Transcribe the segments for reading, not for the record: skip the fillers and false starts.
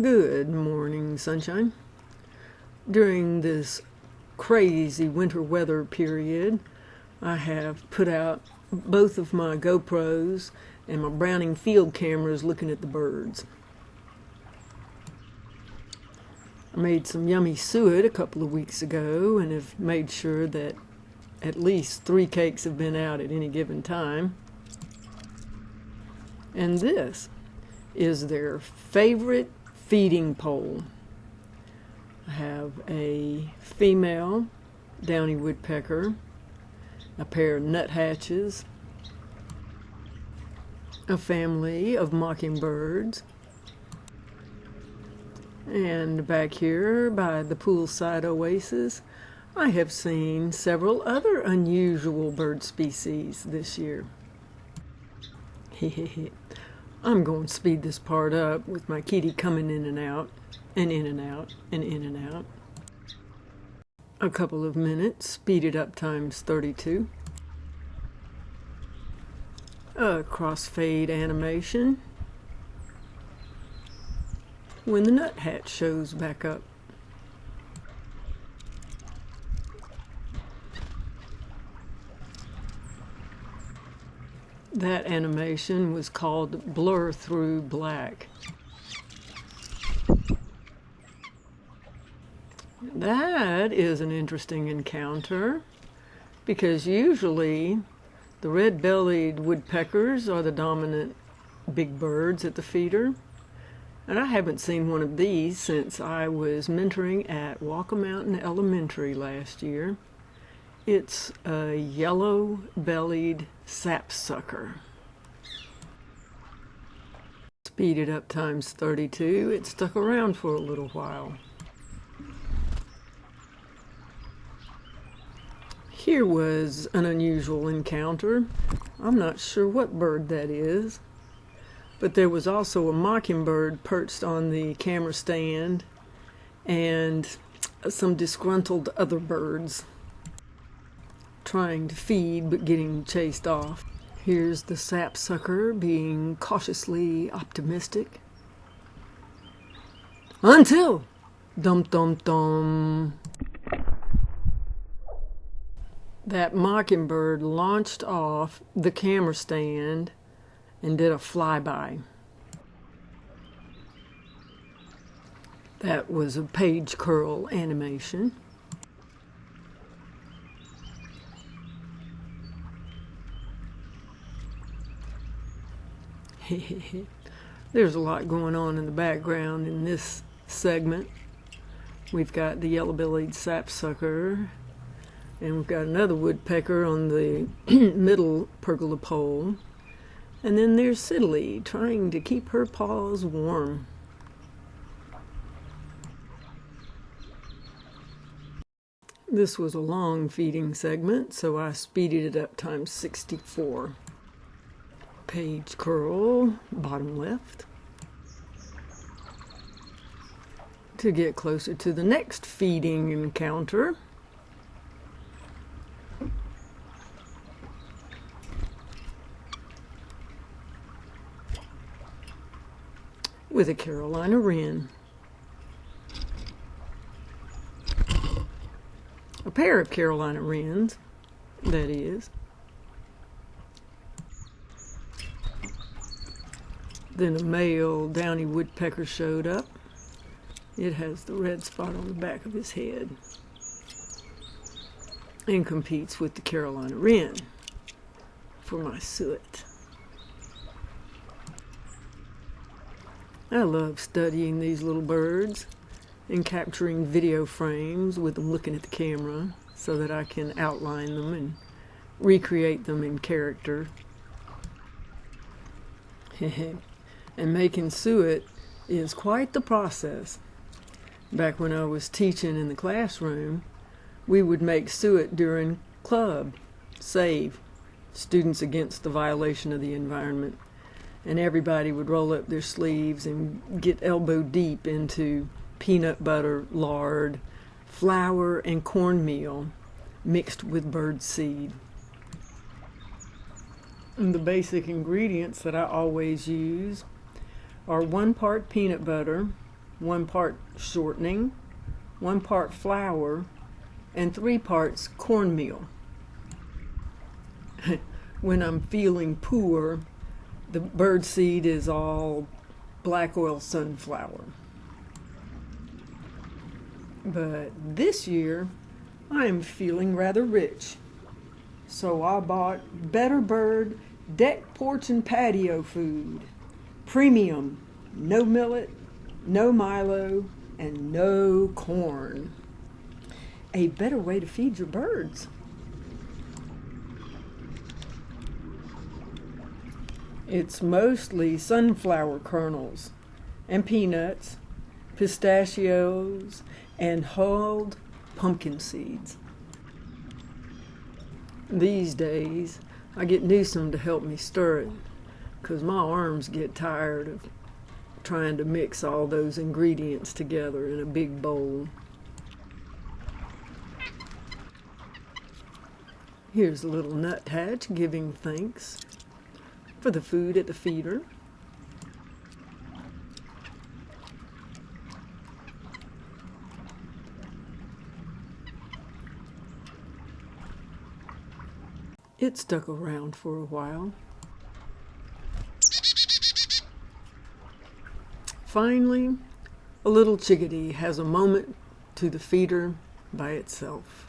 Good morning, sunshine. During this crazy winter weather period, I have put out both of my GoPros and my Browning field cameras looking at the birds. I made some yummy suet a couple of weeks ago and have made sure that at least 3 cakes have been out at any given time. And this is their favorite feeding pole. I have a female downy woodpecker, a pair of nuthatches, a family of mockingbirds, and back here by the poolside oasis I have seen several other unusual bird species this year. I'm going to speed this part up with my kitty coming in and out, and in and out, and in and out. A couple of minutes, speeded up times 32. A crossfade animation when the nuthatch shows back up. That animation was called Blur Through Black. That is an interesting encounter because usually the red-bellied woodpeckers are the dominant big birds at the feeder. And I haven't seen one of these since I was mentoring at Walker Mountain Elementary last year. It's a yellow-bellied sapsucker. Speeded up times 32. It stuck around for a little while. Here was an unusual encounter. I'm not sure what bird that is, but there was also a mockingbird perched on the camera stand and some disgruntled other birds trying to feed but getting chased off. Here's the sapsucker being cautiously optimistic. Until dum-dum-dum. That mockingbird launched off the camera stand and did a flyby. That was a page curl animation. There's a lot going on in the background in this segment. We've got the yellow-bellied sapsucker, and we've got another woodpecker on the middle pergola pole. And then there's Sidalee trying to keep her paws warm. This was a long feeding segment, so I speeded it up times 64. Page curl, bottom left. To get closer to the next feeding encounter, with a Carolina wren. A pair of Carolina wrens, that is. Then a male downy woodpecker showed up. It has the red spot on the back of his head and competes with the Carolina wren for my suet. I love studying these little birds and capturing video frames with them looking at the camera so that I can outline them and recreate them in character. And making suet is quite the process. Back when I was teaching in the classroom, we would make suet during club, SAVE, Students Against the Violation of the Environment. And everybody would roll up their sleeves and get elbow deep into peanut butter, lard, flour, and cornmeal mixed with bird seed. And the basic ingredients that I always use are 1 part peanut butter, 1 part shortening, 1 part flour, and 3 parts cornmeal. When I'm feeling poor, the birdseed is all black oil sunflower. But this year, I am feeling rather rich. So I bought Better Bird deck, porch, and patio food. Premium, no millet, no Milo, and no corn. A better way to feed your birds. It's mostly sunflower kernels and peanuts, pistachios, and hulled pumpkin seeds. These days, I get Newsom to help me stir it, 'cause my arms get tired of trying to mix all those ingredients together in a big bowl. Here's a little nuthatch giving thanks for the food at the feeder. It stuck around for a while. Finally, a little chickadee has a moment to the feeder by itself.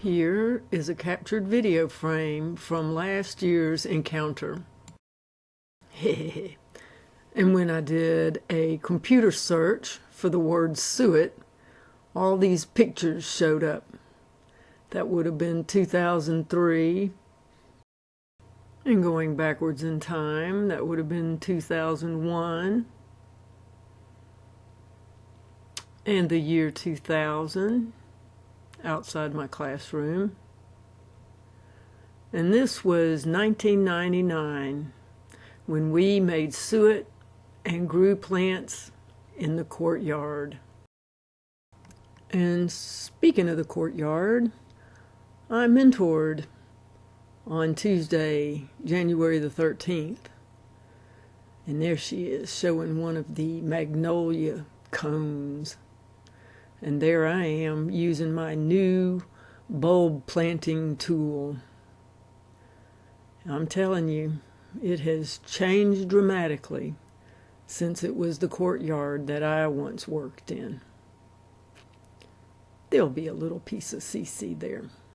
Here is a captured video frame from last year's encounter. And when I did a computer search for the word suet, all these pictures showed up. That would have been 2003. And going backwards in time, that would have been 2001. And the year 2000, outside my classroom. And this was 1999, when we made suet and grew plants in the courtyard. And speaking of the courtyard, I mentored on Tuesday, January the 13th. And there she is, showing one of the magnolia cones. And there I am, using my new bulb planting tool. I'm telling you, it has changed dramatically since it was the courtyard that I once worked in. There'll be a little piece of CC there.